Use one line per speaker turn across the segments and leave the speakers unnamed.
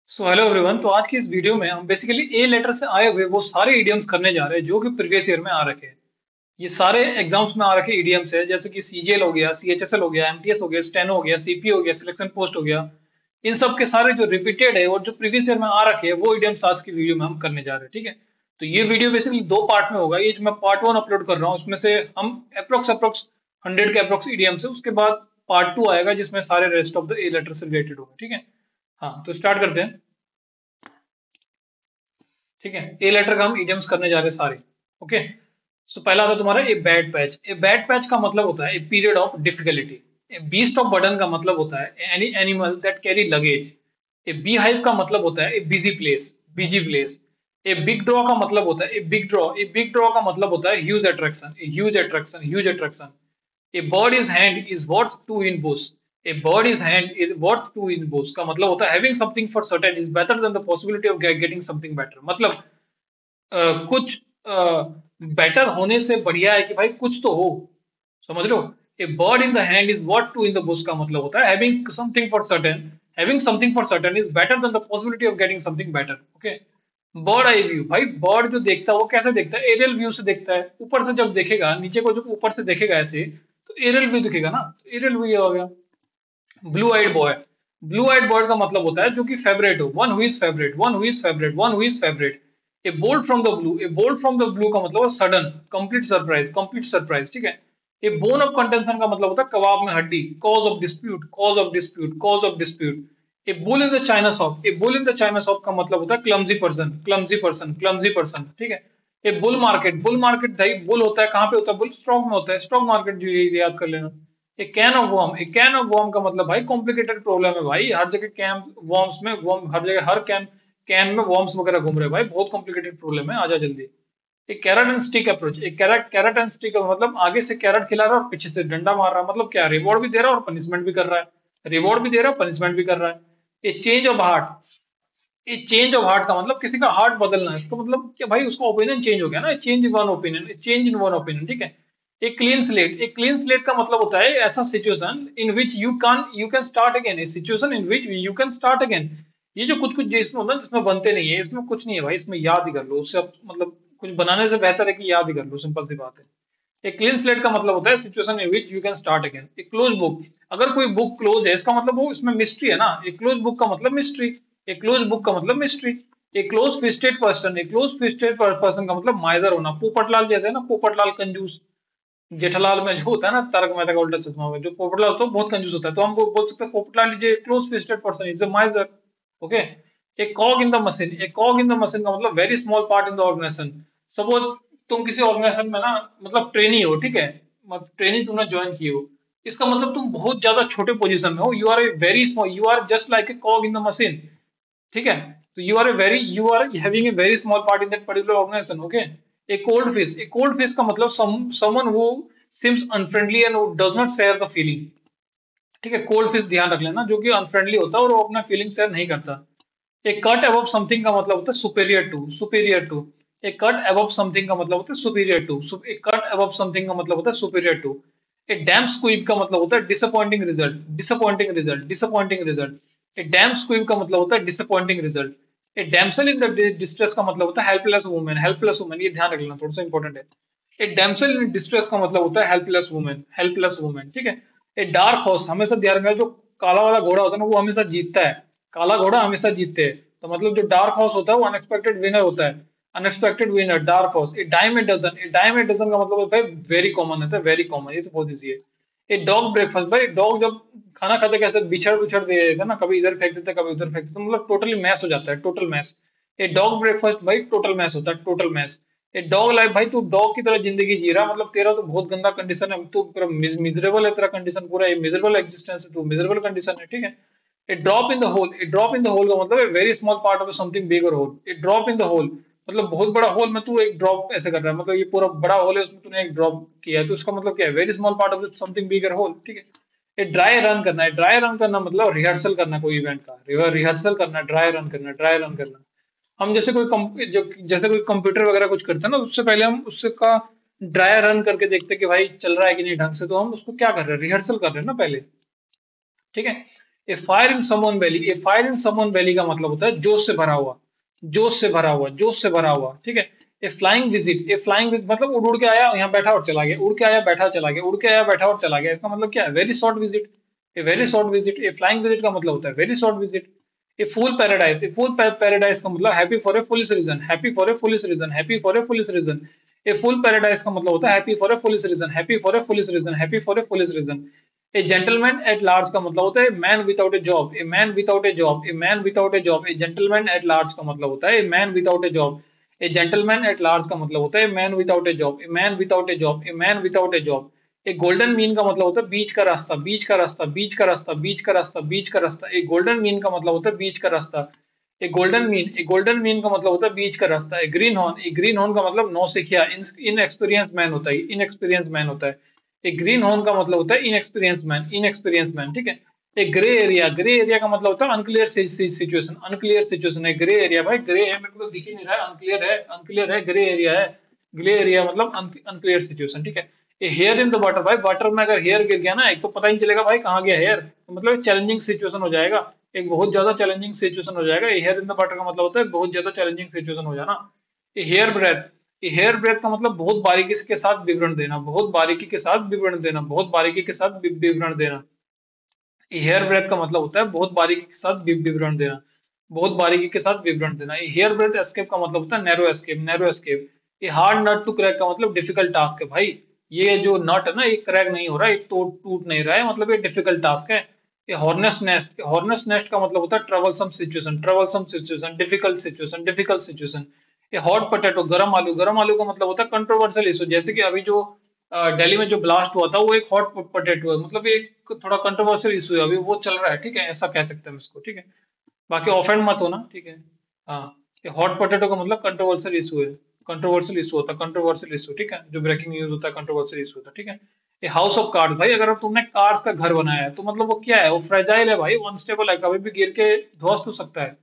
So hello everyone. तो आज की इस वीडियो में हम बेसिकली ए लेटर से आए हुए वो सारे इडियम्स करने जा रहे हैं जो कि प्रीवियस ईयर में आ रखे हैं। ये सारे एग्जाम्स में आ रखे इडियम्स है, जैसे कि सीजीएल हो गया, सीएचएसएल हो गया, एमटीएस हो गया, स्टेनो हो गया, सीपी हो गया, सिलेक्शन पोस्ट हो गया। इन सब के सारे जो रिपीटेड है और जो प्रीवियस ईयर में आ रखे हैं वो इडियम्स आज की वीडियो में हम करने जा रहे हैं। ठीक है, तो ये वीडियो बेसिकली दो पार्ट में होगा। ये जो मैं पार्ट वन अपलोड कर रहा हूँ उसमें से हम अप्रोक्स अप्रोक्स 100 के अप्रोक्स इडियम्स है। उसके बाद पार्ट टू आएगा जिसमें सारे rest of the A letter से रिलेटेड होगा। ठीक है, हाँ तो स्टार्ट करते हैं। ठीक है, ए लेटर का हम इडियम्स करने जा रहे हैं सारे। ओके, सो पहला आता है तुम्हारा a bad patch. A bad patch का मतलब होता है a period of difficulty. A beast of burden का मतलब होता है any animal that carry luggage. A bee hive का मतलब होता है a busy place, busy place. A big draw का मतलब होता है a big draw. A big draw का मतलब होता है huge attraction, a huge attraction, huge attraction. A bird is hand is what two in bush. A bird is hand is what two in bush का मतलब होता है having something for certain is better than the possibility of getting something better। मतलब कुछ better होने से बढ़िया है कि भाई कुछ तो हो। समझ लो, a bird in the hand is worth two in the bush का मतलब होता है having something for certain. Having something for certain is better than the possibility of getting something better. Okay, bird eye view, भाई bird जो देखता है वो कैसे देखता है? एरियल व्यू से देखता है। ऊपर से जब देखेगा, नीचे को जब ऊपर से देखेगा ऐसे, तो एरियल व्यू दिखेगा ना, तो एरियल व्यू हो गया। Blue eyed boy, blue eyed boy का मतलब होता है जो कि फेवरेट हो, one who is favourite, one who is favourite, one who is favourite. A bolt from the blue, a bolt from the blue का मतलब sudden, complete surprise, complete surprise. ठीक है, ए बोन ऑफ कंटेंशन का मतलब होता है कबाब में हड्डी, cause of dispute, cause of dispute, cause of dispute. A bull in the China shop, A bull in the China shop का मतलब होता है clumsy person, clumsy person, clumsy person. ठीक है, ए बुल मार्केट, बुल मार्केट भाई bull होता है कहाँ पे होता है? बुल स्टॉक में होता है, स्टॉक मार्केट जो ये याद कर लेना। A can of worm, a can of worm का मतलब भाई कॉम्प्लिकेटेड प्रॉब्लम है भाई, हर जगह कैन वर्म्स में वर्म, हर जगह हर कैन कैन में वर्म्स वगैरह घूम रहे हैं भाई, बहुत कॉम्प्लिकेटेड प्रॉब्लम है, आजा जल्दी। एक कैरेट एंड स्टिक अप्रोच, एक कैरेट कैरेट एंड स्टिक का मतलब आगे से कैरेट खिला रहा है और पीछे से डंडा मार रहा है। मतलब क्या, रिवॉर्ड भी दे रहा है और पनिशमेंट भी कर रहा है, रिवॉर्ड भी दे रहा है पनिशमेंट भी कर रहा है। ए चेंज ऑफ हार्ट, ये चेंज ऑफ हार्ट का मतलब किसी का हार्ट बदलना है, इसका मतलब क्या भाई उसका ओपिनियन चेंज हो गया ना, change in one opinion, change in one opinion. ठीक है, एक क्लीन स्लेट, एक क्लीन स्लेट का मतलब होता है ऐसा situation in which you can start again, A situation in which you can start again. ये जो कुछ कुछ जिसमें होता है जिसमें बनते नहीं है, इसमें कुछ नहीं है भाई, इसमें याद ही कर लो उससे, मतलब कुछ बनाने से बेहतर है कि याद ही कर लो, सिंपल सी बात है। एक क्लीन स्लेट का मतलब होता है situation in which you can start again. एक क्लोज बुक, अगर कोई बुक क्लोज है इसका मतलब वो इसमें मिस्ट्री है ना, एक क्लोज बुक का मतलब मिस्ट्री, एक क्लोज बुक का मतलब मिस्ट्री। एक क्लोज फिस्टेड पर्सन, एक क्लोज फिस्टेड पर्सन का मतलब माइजर होना, पोपटलाल जैसे ना, पोपटलाल कंजूस। जेठालाल में जो होता है ना, तारक मेहता का उल्टा चश्मा में जो पोपटलाल होता है बहुत कंजूस होता है, तो हम बोल सकते हैं Popatlal is a close fisted person, is a माइजर। Okay, एक कॉग इन द मशीन, एक कॉग इन द मशीन का मतलब very small part in the organisation. Suppose तुम किसी ऑर्गेनाइजेशन में ना, मतलब ट्रेनी हो, ठीक है, मतलब ट्रेनिंग तुमने ज्वाइन की हो, इसका मतलब तुम बहुत ज्यादा छोटे पोजीशन में हो, you are a very small, you are just like a cog in the machine. ठीक है, तो you are having a very small part in that particular organisation. Okay, a cold fish, a cold fish का मतलब someone who seems unfriendly and does not share the feeling. ठीक है, cold fish ध्यान रख लेना, जो कि अनफ्रेंडली होता है और वो अपना फीलिंग शेयर नहीं करता। ए कट अबव समथिंग का मतलब होता है superior to, superior to. A cut above something का मतलब होता है superior to, a cut above something का मतलब होता है superior to. A damp squib का मतलब होता है disappointing result, disappointing result, disappointing result. A damp squib का मतलब होता है disappointing result. A damsel in the distress का मतलब होता है हेल्पलेस वुमेन, हेल्पलेस वुमेन, ये ध्यान रख लेना, थोड़ा सा इंपॉर्टेंट है। ए डैमसेल इन डिस्ट्रेस का मतलब होता है हेल्पलेस वुमेन, हेल्पलेस वुमेन। ठीक है, ए डार्क हॉर्स, हमेशा ध्यान रखना, जो काला वाला घोड़ा होता है ना वो हमेशा जीतता है, काला घोड़ा हमेशा जीतते हैं। तो मतलब जो डार्क हॉर्स होता है वो अनएक्सपेक्टेड विनर होता है, unexpected winner, dark horse. A dime a dozen, a dime a dozen का मतलब होता है वेरी कॉमन होता है, वेरी कॉमन, ये तो बहुत ईजी है। ए डॉग ब्रेकफास्ट, भाई डॉग जब खाना खाते कैसे बिछड़ बिछड़ दे देता है ना, कभी इधर फेंक देता है कभी उधर फेंक देता है, मतलब टोटली मैश हो जाता है, total mash. A dog breakfast भाई टोटल मैश होता है, total mash. A dog life, भाई तू डॉग की तरह जिंदगी जी रहा, मतलब तेरा तो बहुत गंदा कंडीशन है, तू पूरा मिजरेबल है, तेरा कंडीशन पूरा मिजरेबल एग्जिस्टेंस है, तू मिजरेबल कंडीशन है। ठीक है, a drop in the hole, a drop in the hole का मतलब very small part of something bigger hole. A drop in the hole मतलब बहुत बड़ा होल में तू एक ड्रॉप ऐसे कर रहा है, मतलब ये पूरा बड़ा होल है उसमें तूने एक ड्रॉप किया है, तो उसका मतलब क्या है? Very small part of something bigger whole. ठीक है, ये ड्राई रन करना है, ड्राई रन करना मतलब रिहर्सल करना कोई इवेंट का, रिहर्सल करना, ड्राई रन करना, ड्राई रन करना। हम जैसे जैसे कोई कंप्यूटर वगैरह कुछ करते हैं ना, उससे पहले हम उसका ड्राई रन करके देखते हैं कि भाई चल रहा है कि नहीं ढंग से, तो हम उसको क्या कर रहे हैं, रिहर्सल कर रहे हैं ना पहले। ठीक है, a fire in someone belly, a fire in someone belly का मतलब होता है जोश से भरा हुआ, जोश से भरा हुआ, जोश से भरा हुआ, ठीक है। ए flying visit, a flying visit मतलब उड़ उड़ के आया यहाँ बैठा और चला गया, उड़ के आया बैठा चला गया, उड़ के आया बैठा और चला गया, इसका मतलब क्या है? Very short visit. A very short visit, a flying visit का मतलब होता है very short visit. A fool paradise, a fool paradise का मतलब happy for a foolish reason, happy for a foolish reason, happy for a foolish reason. A fool paradise का मतलब होता है happy for a foolish reason, happy for a foolish reason, happy for a foolish reason. A gentleman at large का मतलब होता है man without A job, a man without A job, a man without A job. A gentleman at large का मतलब होता है a man without A job. A gentleman at large का मतलब होता है man without A job, a man without A job, a man without A job. A golden mean का मतलब होता है बीच का रास्ता, बीच का रास्ता, बीच का रास्ता, बीच का रास्ता, बीच का रास्ता। ए गोल्डन मीन का मतलब होता है बीच का रास्ता। ए गोल्डन मीन, ए गोल्डन मीन का मतलब होता है बीच का रास्ता। ए ग्रीन हॉर्न, ए ग्रीन हॉर्न का मतलब नौसिखिया, इन एक्सपीरियंस मैन होता है, इन एक्सपीरियंस मैन होता है। एक ग्रीन हॉर्न का मतलब होता है इनएक्सपीरियंस मैन, इनएक्सपीरियंस मैन, ठीक है। एक ग्रे एरिया, ग्रे एरिया का मतलब होता है अनक्लियर सिचुएशन, अनक्लियर सिचुएशन है ग्रे एरिया। भाई ग्रे है मेरे को तो दिख ही नहीं रहा है, अनक्लियर है, अनक्लियर है, ग्रे एरिया है। ग्रे एरिया मतलब अनक्लियर सिचुएशन, ठीक है। ये हेयर इन द वाटर, भाई वाटर में अगर हेयर गिर गया ना एक तो पता ही नहीं चलेगा भाई कहाँ गया हेयर, तो मतलब चैलेंजिंग सिचुएशन हो जाएगा, एक बहुत ज्यादा चैलेंजिंग सिचुएशन हो जाएगा। हेयर इन द वाटर का मतलब होता है बहुत ज्यादा चैलेंजिंग सिचुएशन हो जाना। ये हेयर ब्रेथ, हेयर ब्रेथ का मतलब बहुत बारीकी के साथ विवरण देना, बहुत बारीकी के साथ विवरण देना, बहुत बारीकी के साथ विवरण देना। हेयर ब्रेथ का मतलब होता है बहुत बारीकी के साथ विवरण देना, बहुत बारीकी के साथ विवरण देना। हेयर ब्रेथ एस्केप का मतलब होता है नैरो एस्केप, नैरो एस्केप। ये हार्ड नट टू क्रैक का मतलब डिफिकल्ट टास्क है भाई, ये जो नट है ना ये क्रैक नहीं हो रहा है, ये टूट नहीं रहा है, मतलब ये डिफिकल्ट टास्क है। ये हॉर्नेस नेस्ट, हॉर्नेस नेस्ट का मतलब होता है troublesome situation, troublesome situation, difficult situation, difficult situation. ये हॉट पोटैटो, गरम आलू, गरम आलू का मतलब होता है कंट्रोवर्शियल इशू, जैसे कि अभी जो दिल्ली में जो ब्लास्ट हुआ था वो एक हॉट पोटैटो है, मतलब ये एक थोड़ा कंट्रोवर्शियल इशू है, अभी वो चल रहा है, ठीक है, ऐसा कह सकते हैं हम इसको, ठीक है। बाकी ऑफेंड मत होना, ठीक है। हाँ, ये हॉट पोटैटो का मतलब कंट्रोवर्शियल इशू है, कंट्रोवर्शियल इशू होता है, कंट्रोवर्शियल इशू, ठीक है, जो ब्रेकिंग न्यूज होता है कंट्रोवर्शियल इशू होता है, ठीक है। ये हाउस ऑफ कार्ड, भाई अगर तुमने कार्ड्स का घर बनाया है तो मतलब वो क्या है, वो फ्रेजाइल है भाई, अनस्टेबल है, कभी भी गिर के ध्वस्त हो सकता है।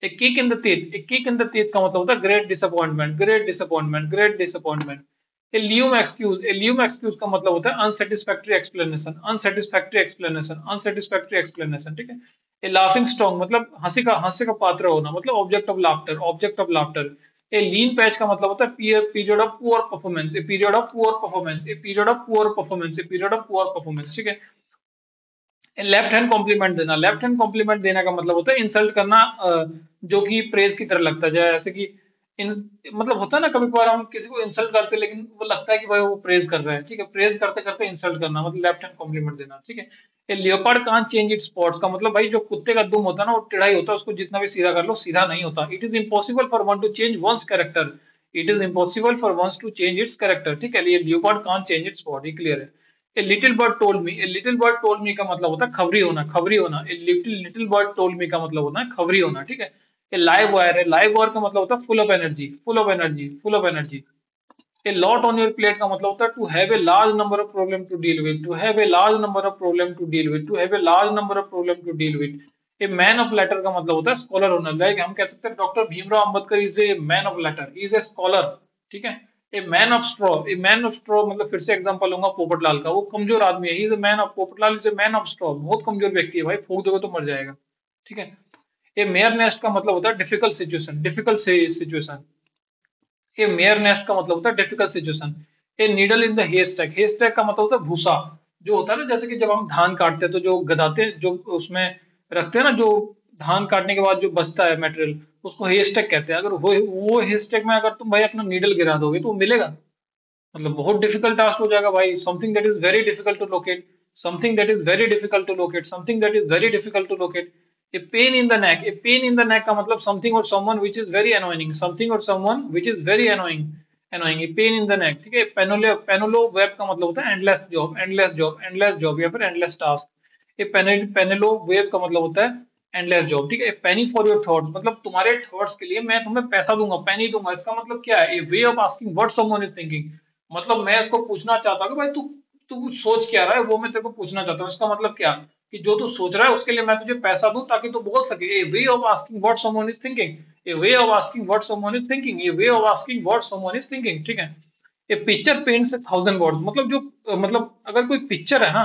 A kick in the teeth, a kick in the teeth का मतलब होता है great disappointment, great disappointment, great disappointment. A lame excuse, a lame excuse का मतलब होता है unsatisfactory explanation, unsatisfactory explanation, unsatisfactory explanation, ठीक है। ए लाफिंग स्टॉक मतलब हंसी का पात्र होना, मतलब object of laughter, object of laughter. A lean patch का मतलब होता है period of poor performance, A period of poor performance, A period of poor performance, A period of poor performance, ठीक है। लेफ्ट हैंड कॉम्प्लीमेंट देना, left hand complement देना का मतलब होता है इंसल्ट करना, जो कि प्रेज की तरह लगता है, जैसे कि इन, मतलब होता है ना कभी कभार हम किसी को इंसल्ट करते हैं लेकिन वो लगता है कि भाई वो प्रेज कर रहा है, ठीक है, प्रेज करते करते इंसल्ट करना मतलब लेफ्ट हैंड कॉम्प्लीमेंट देना, ठीक है। ये leopard can't change it's spots का मतलब भाई जो कुत्ते का दुम होता है ना वो टेढ़ा ही होता है, उसको जितना भी सीधा कर लो सीधा नहीं होता। It is impossible for one to change one's character, it is impossible for one's to change its character, ठीक है, ये leopard can't change its spot, ये क्लियर है। A little bird told me, a little bird told me का मतलब होता है खबरी होना, खबरी होना। A little little bird told me का मतलब होता है खबरी होना, ठीक है। ए लाइव वायर है, लाइव वायर का मतलब होता है full of energy, full of energy, full of energy. A lot on your plate का मतलब होता है to have a large number of problem to deal with, to have a large number of problem to deal with, to have a large number of problem to deal with. A man of letter का मतलब होता है scholar होना, like हम कह सकते हैं doctor Bhimrao Ambedkar is a man of letter, is a scholar, ठीक है। A man of straw, a man of straw मतलब फिर से एग्जांपल लूंगा पोपटलाल का, वो कमजोर आदमी है, he is a man of, Popatlal is a man of straw, बहुत कमजोर व्यक्ति है भाई, फूक दोगे तो मर जाएगा, ठीक है। ए मेयर नेस्ट का मतलब होता है difficult situation, difficult situation. A mare nest का मतलब होता है difficult situation. A needle in the haystack, haystack का मतलब होता है भूसा, जो होता है ना जैसे कि जब हम धान काटते हैं तो जो गदाते हैं, जो उसमें रखते हैं ना, जो धान काटने के बाद जो बचता है मटेरियल, उसको हेस्टैक कहते हैं। अगर वो हेस्टैक में अगर तुम भाई अपना नीडल गिरा दोगे तो वो मिलेगा, मतलब बहुत डिफिकल्ट टास्क हो जाएगा भाई, something that is very difficult to locate, something that is very difficult to locate, something that is very difficult to locate. A pain in the neck, a pain in the neck का मतलब something और someone which is very annoying, something और someone which is very annoying, annoying, a pain in the neck, ठीक है। Penelope, Penelope web का मतलब होता है endless job, endless job, endless job या फिर एंडलेस टास्क। ए पेनेलो वेब का मतलब होता है एंडलेस जॉब, ठीक है। पेनी फॉर योर थॉट्स मतलब तुम्हारे थॉट्स के लिए मैं तुम्हें पैसा दूंगा, पेनी दूंगा, इसका मतलब क्या है, a way of asking what someone is thinking, मतलब मैं इसको पूछना चाहता हूँ कि भाई तू तू सोच क्या रहा है, वो मैं तेरे को पूछना चाहता हूँ, इसका मतलब क्या, कि जो तू सोच रहा है उसके लिए मैं तुझे पैसा दूं ताकि तू बोल सके। A way of asking what someone is thinking, a way of asking what someone is thinking, a way of asking what someone is thinking, ठीक है। A picture paints a thousand words मतलब जो मतलब अगर कोई पिक्चर है ना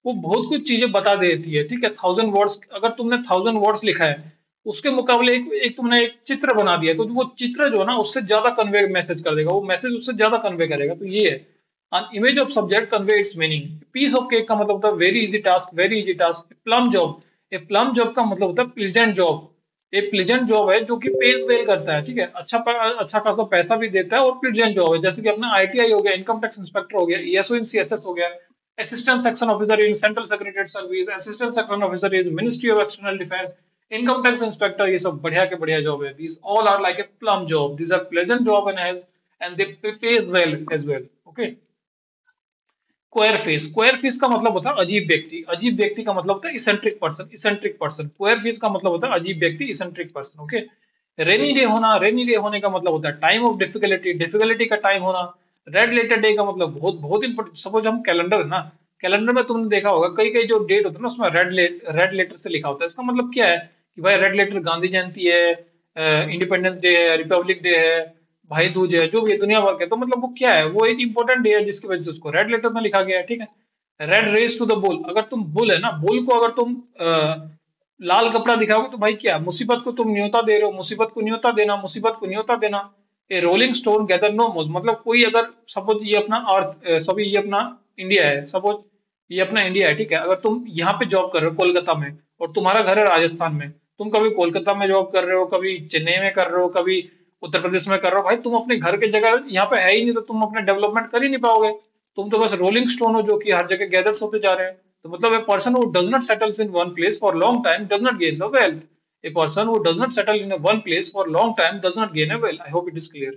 वो बहुत कुछ चीजें बता देती है, ठीक है। 1000 वर्ड्स, अगर तुमने 1000 वर्ड्स लिखा है, उसके मुकाबले एक तुमने एक चित्र बना दिया, तो वो चित्र जो है ना उससे ज्यादा कन्वे मैसेज कर देगा, वो मैसेज उससे ज्यादा कन्वे करेगा। तो ये है, an image of subject convey its meaning। piece of cake का मतलब होता है very easy task, very easy task. Plum job, a plum job का मतलब होता है प्लीजेंट जॉब। एक प्लीजेंट जॉब है जो कि पेज वेल करता है, ठीक है, अच्छा खासा पैसा भी देता है, और प्लीजेंट जॉब है, जैसे कि अपना आईटीआई हो गया, इनकम टैक्स इंस्पेक्टर हो गया, ईएसओ इन सीएसएस हो गया, assistant section officer in central secretariat service, assistant section officer in ministry of external defence, income tax inspector, ये सब बढ़िया के बढ़िया जॉब है। These all are like a plum job, these are pleasant job and they pays well as well। Okay। Square face, square face का मतलब होता है अजीब व्यक्ति, अजीब व्यक्ति का मतलब होता है eccentric person, eccentric person. Queer face का मतलब होता है अजीब व्यक्ति, eccentric person. Okay. Rainy day होना, रेनी डे होने का मतलब होता है टाइम ऑफ डिफिकल्टी, डिफिकल्टी का टाइम होना। रेड लेटर डे का मतलब बहुत बहुत इंपॉर्टेंट, सपोज हम कैलेंडर है ना, कैलेंडर में तुमने देखा होगा कई कई जो डेट होता है ना उसमें रेड लेटर से लिखा होता है। इसका मतलब क्या है कि भाई रेड लेटर गांधी जयंती है, इंडिपेंडेंस डे है, रिपब्लिक डे है, भाई दूज है, जो भी है दुनिया भर के, तो मतलब वो क्या है, वो एक इंपॉर्टेंट डे है जिसकी वजह से उसको रेड लेटर में लिखा गया है, ठीक है। Red race to the bull, अगर तुम बुल है ना, बुल को अगर तुम लाल कपड़ा दिखाओगे तो भाई क्या, मुसीबत को तुम न्योता दे रहे हो, मुसीबत को न्योता देना, मुसीबत को न्योता देना। ए रोलिंग स्टोन गैदर नो मोज, मतलब कोई अगर सपोज ये अपना अर्थ, सभी ये अपना इंडिया है, सपोज ये अपना इंडिया है, ठीक है। अगर तुम यहाँ पे जॉब कर रहे हो कोलकाता में, और तुम्हारा घर है राजस्थान में, तुम कभी कोलकाता में जॉब कर रहे हो, कभी चेन्नई में कर रहे हो, कभी उत्तर प्रदेश में कर रहे हो, भाई तुम अपने घर की जगह यहाँ पे है ही नहीं, तो तुम अपने डेवलपमेंट कर ही नहीं पाओगे। तुम तो बस रोलिंग स्टोन हो जो कि हर जगह गैदर्स होते जा रहे हैं। तो मतलब a person who does not settles in one place for long time does not gain the wealth। A person who does not settle in a one place for long time does not gain a wealth। I hope it is clear।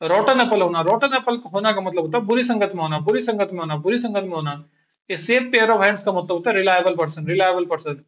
Rotten Apple होना, rotten Apple होना का मतलब होता है बुरी संगत में होना, बुरी संगत में होना, बुरी संगत में होना। A safe pair of hands का मतलब होता है reliable person, reliable person.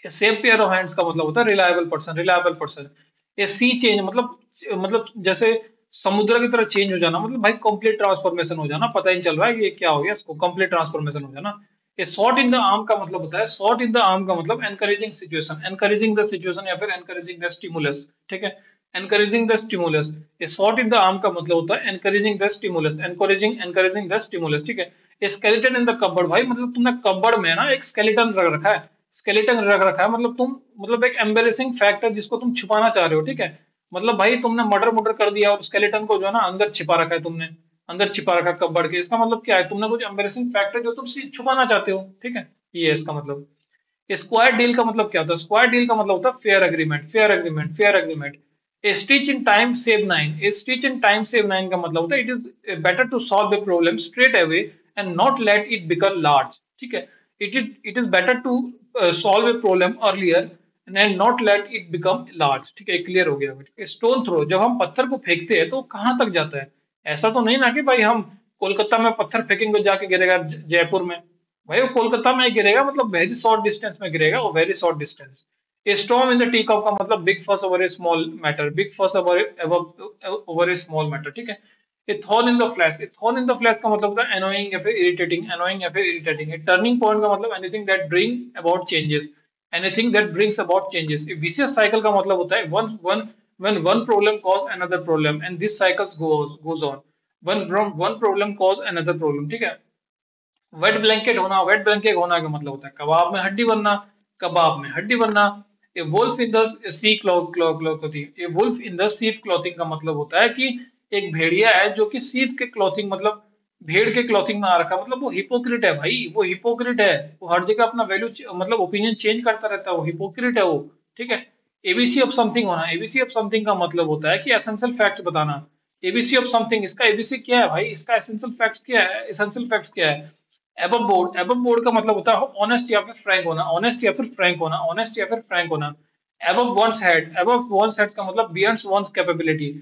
Safe pair of hands का मतलब होता है रिलायबल पर्सन, रिलायबल पर्सन। ये सी चेंज मतलब जैसे समुद्र की तरह चेंज हो जाना, मतलब भाई कंप्लीट ट्रांसफॉर्मेशन हो जाना, पता ही नहीं चल रहा है कि ये क्या हो गया, इसको कंप्लीट ट्रांसफॉर्मेशन हो जाना। ये शॉट इन द आर्म का मतलब होता है, शॉट इन द आर्म का मतलब encouraging situation, encouraging the situation या फिर एनकरेजिंग द स्टिमुलस, ठीक है। एनकरेजिंग द स्टिमुलस, ये शॉट इन द आर्म का मतलब होता है encouraging the stimulus, encouraging encouraging the stimulus, ठीक है। स्केलेटन इन द कबर्ड, भाई मतलब तुमने कबर्ड में ना एक स्केलेटन रख रखा है, स्केलेटन रख रखा है, मतलब तुम मतलब एक एम्बेरेसिंग फैक्ट है जिसको तुम छुपाना चाह रहे हो, ठीक है। मतलब भाई तुमने मर्डर मुर्डर कर दिया और स्केलेटन को जो है ना अंदर छिपा रखा है तुमने, अंदर छिपा रखा है कब्बड़ के। इसका मतलब क्या है, तुमने कुछ एम्बेरेसिंग फैक्ट है जो तुम छुपाना चाहते हो, ठीक है। ये है इसका मतलब। स्क्वायर डील का मतलब क्या होता है, स्क्वायर डील का मतलब होता है fair agreement, fair agreement, fair agreement. A stitch in time save nine, a stitch in time save nine का मतलब होता है it is better to solve the problem straight away and not let it become large, ठीक है। It is better to solve a problem earlier and not let it become large, ठीक है, clear हो गया। स्टोन थ्रो, जब हम पत्थर को फेंकते हैं तो कहाँ तक जाता है, ऐसा तो नहीं ना कि भाई हम कोलकाता में पत्थर फेंकेंगे जाके गिरेगा जयपुर में, भाई वो कोलकाता में ही गिरेगा, मतलब वेरी शॉर्ट डिस्टेंस में गिरेगा, वो very short distance. A storm in the tea cup का मतलब big fuss over a small matter, big fuss over a small matter, ठीक है। A thorn in the flesh, a thorn in the flesh का मतलब होता है annoying या फिर इरिटेटिंग, एनोइंग या फिर इरिटेटिंग। ए टर्निंग पॉइंट का मतलब anything that bring about changes, anything that brings about changes. A vicious cycle का मतलब होता है one one when one problem cause another problem and this cycle goes on, one problem cause another problem, ठीक है। Wait blanket होना, wait blanket होना का मतलब होता है कबाब में हड्डी बनना, कबाब में हड्डी बनना। A wolf in the sheep clothing, a wolf in the sheep clothing का मतलब होता है कि एक भेड़िया है जो कि सीप के क्लॉथिंग मतलब भेड़ के क्लॉथिंग में आ रखा है, मतलब वो हिपोक्रिट है भाई, वो हिपोक्रिट है, वो हर जगह अपना वैल्यू मतलब ओपिनियन चेंज करता रहता है, वो हिपोक्रिट है वो, ठीक है। एबीसी ऑफ समथिंग होना, एबीसी ऑफ समथिंग का मतलब होता है कि एसेंशियल फैक्ट्स बताना। एबीसी ऑफ समथिंग, इसका एबीसी क्या है भाई, इसका एसेंशियल फैक्ट्स क्या है, एसेंशियल फैक्ट्स क्या है। एबव बोर्ड का मतलब होता है ऑनेस्ट या फिर फ्रैंक होना, ऑनेस्ट या फिर फ्रैंक होना, ऑनेस्ट या फिर फ्रैंक होना। Above one's head, above one's head का मतलब beyond one's capability,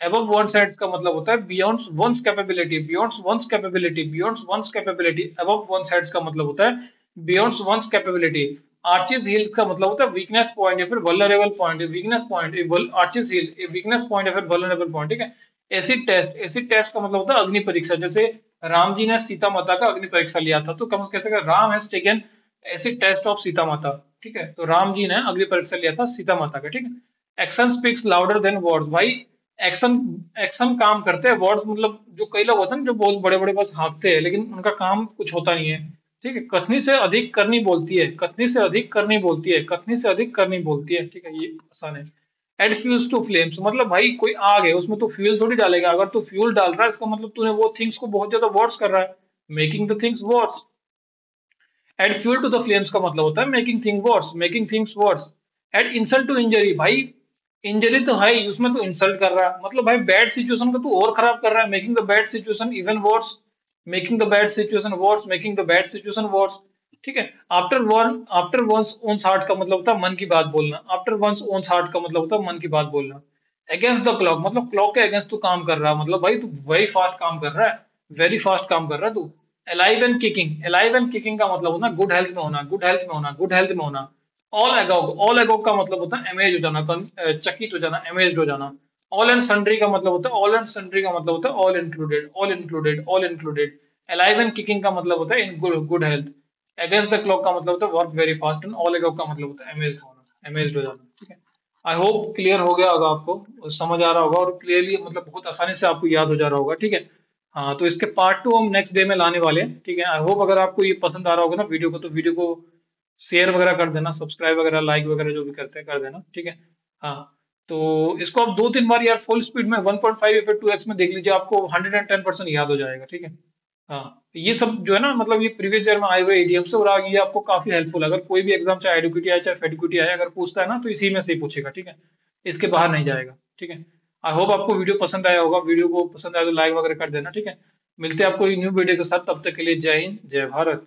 above one's head का मतलब होता है beyond one's capability, beyond one's capability, beyond one's capability. Above one's head का मतलब होता है beyond one's capability. Achilles heels का मतलब होता है वीकनेस पॉइंट या फिर vulnerable point, weakness point, Achilles heel weakness point या फिर वल्नरेबल पॉइंट, ठीक है। एसिड टेस्ट, एसिड टेस्ट का मतलब होता है अग्नि परीक्षा, जैसे राम जी ने सीता माता का अग्नि परीक्षा लिया था, तो कम कह सकते Ram has taken acid test of Sita Mata, ठीक है। तो राम जी ने अग्नि परीक्षा लिया था सीता माता का, ठीक है। Action speaks louder than words, भाई एक्शन एक्शन काम करते हैं, वर्ड्स मतलब जो कई लोग होते हैं ना जो बहुत बड़े बड़े बस हाँकते हैं लेकिन उनका काम कुछ होता नहीं है, ठीक है, कथनी से अधिक करनी बोलती है, कथनी से अधिक करनी बोलती है, कथनी से अधिक करनी बोलती है, ठीक है, ये आसान है। एड फ्यूल्स टू फ्लेम्स, मतलब भाई कोई आग है उसमें तो फ्यूल थोड़ी डालेगा, अगर तू फ्यूल डाल रहा है इसका मतलब तूने वो थिंग्स को बहुत ज्यादा वर्स कर रहा है, making the things worse. Add fuel to the flames का मतलब होता है making thing worse, making things worse. Add insult to injury, भाई इंजरी तो है ही, उसमें तो इंसल्ट कर रहा है, मतलब भाई बैड सिचुएशन को तू और खराब कर रहा है, making the bad situation even worse, making the bad situation worse, making the bad situation worse. ठीक है। आफ्टर वंस ओन्स हार्ट का मतलब होता है मन की बात बोलना, आफ्टर वंस ओन्स हार्ट का मतलब होता है मन की बात बोलना। अगेंस्ट द क्लॉक, मतलब क्लॉक के अगेंस्ट तू काम कर रहा है, मतलब भाई तू वेरी फास्ट काम कर रहा है, वेरी फास्ट काम कर रहा है तू। अलाइव एंड किकिंग का मतलब होना गुड हेल्थ में होना, गुड हेल्थ में होना, गुड हेल्थ में होना। ऑल एगोग का मतलब होता है अमेज हो जाना, चकित हो जाना, अमेज्ड हो जाना। ऑल एंड सन्ड्री का मतलब होता है, ऑल एंड सन्ड्री का मतलब होता है all included, all included, all included. Alive and kicking का मतलब होता है in good good health. Against the clock का मतलब होता है work very fast, and all agog का मतलब होता है अमेज्ड होना, अमेज्ड हो जाना। ठीक है। आई होप क्लियर हो गया होगा आपको, और समझ आ रहा होगा, और क्लियरली मतलब बहुत आसानी से आपको याद हो जा रहा होगा। ठीक है। हाँ, तो इसके पार्ट टू हम नेक्स्ट डे में लाने वाले हैं। ठीक है। आई होप अगर आपको ये पसंद आ रहा होगा ना वीडियो को, तो वीडियो को शेयर वगैरह कर देना, सब्सक्राइब वगैरह, लाइक वगैरह जो भी करते हैं कर देना। ठीक है। हाँ, तो इसको आप 2-3 बार यार फुल स्पीड में 1.5 या फिर 2x में देख लीजिए, आपको 110% याद हो जाएगा। ठीक है। हाँ, ये सब जो है ना, मतलब ये प्रीवियस ईयर में आए हुए एडीएम से, और ये आपको काफी हेल्पफुल है, अगर कोई भी एग्जाम चाहे एडुकेटी आए चाहे फेडुकेटी आए, अगर पूछता है ना तो इसी में से ही पूछेगा। ठीक है। इसके बाहर नहीं जाएगा। ठीक है। आई होप आपको वीडियो पसंद आया होगा, वीडियो को पसंद आया तो लाइक वगैरह कर देना। ठीक है। मिलते हैं आपको न्यू वीडियो के साथ, तब तक के लिए जय हिंद जय भारत।